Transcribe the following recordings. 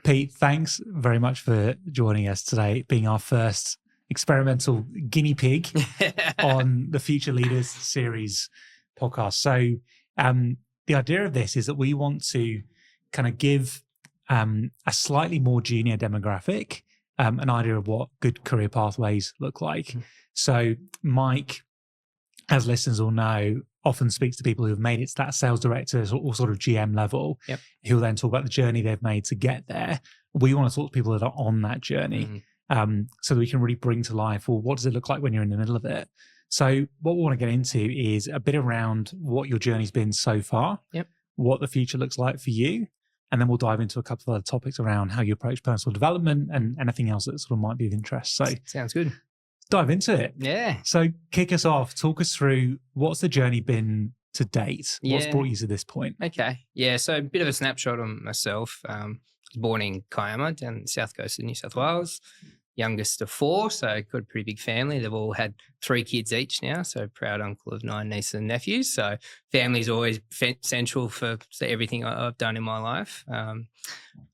Pete, thanks very much for joining us today, being our first experimental guinea pig on the Future Leaders series podcast. So the idea of this is that we want to kind of give a slightly more junior demographic an idea of what good career pathways look like. Mm-hmm. So Mike, as listeners will know, often speaks to people who have made it to that sales director or sort of GM level, who will then talk about the journey they've made to get there. We want to talk to people that are on that journey, so that we can really bring to life, well, what does it look like when you're in the middle of it? So what we want to get into is a bit around what your journey's been so far, what the future looks like for you, and then we'll dive into a couple of other topics around how you approach personal development and anything else that sort of might be of interest. So sounds good. Dive into it. Yeah. So kick us off. Talk us through what's the journey been to date? What's brought you to this point? Okay. Yeah. So a bit of a snapshot on myself. I was born in Kiama down the south coast of New South Wales. Youngest of 4, so got a pretty big family. They've all had 3 kids each now, so proud uncle of 9 nieces and nephews. So family's always central for everything I've done in my life.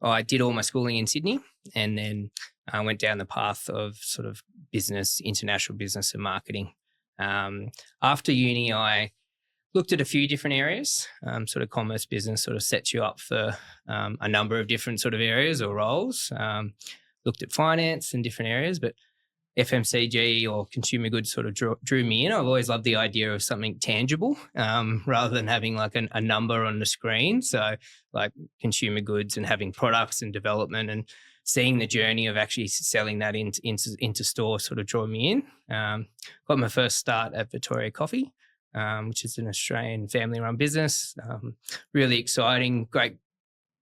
I did all my schooling in Sydney, and then I went down the path of sort of business, international business and marketing. After uni, I looked at a few different areas. Sort of commerce business sort of sets you up for a number of different sort of areas or roles. Looked at finance and different areas, but FMCG or consumer goods sort of drew me in. I've always loved the idea of something tangible rather than having like a number on the screen. So like consumer goods and having products and development and seeing the journey of actually selling that into store sort of drew me in. Got my first start at Victoria Coffee, which is an Australian family-run business. Really exciting, great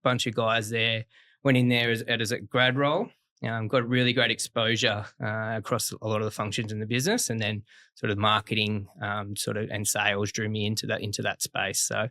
bunch of guys there. Went in there as a grad role. Got really great exposure across a lot of the functions in the business, and then sort of marketing and sales drew me into that space. So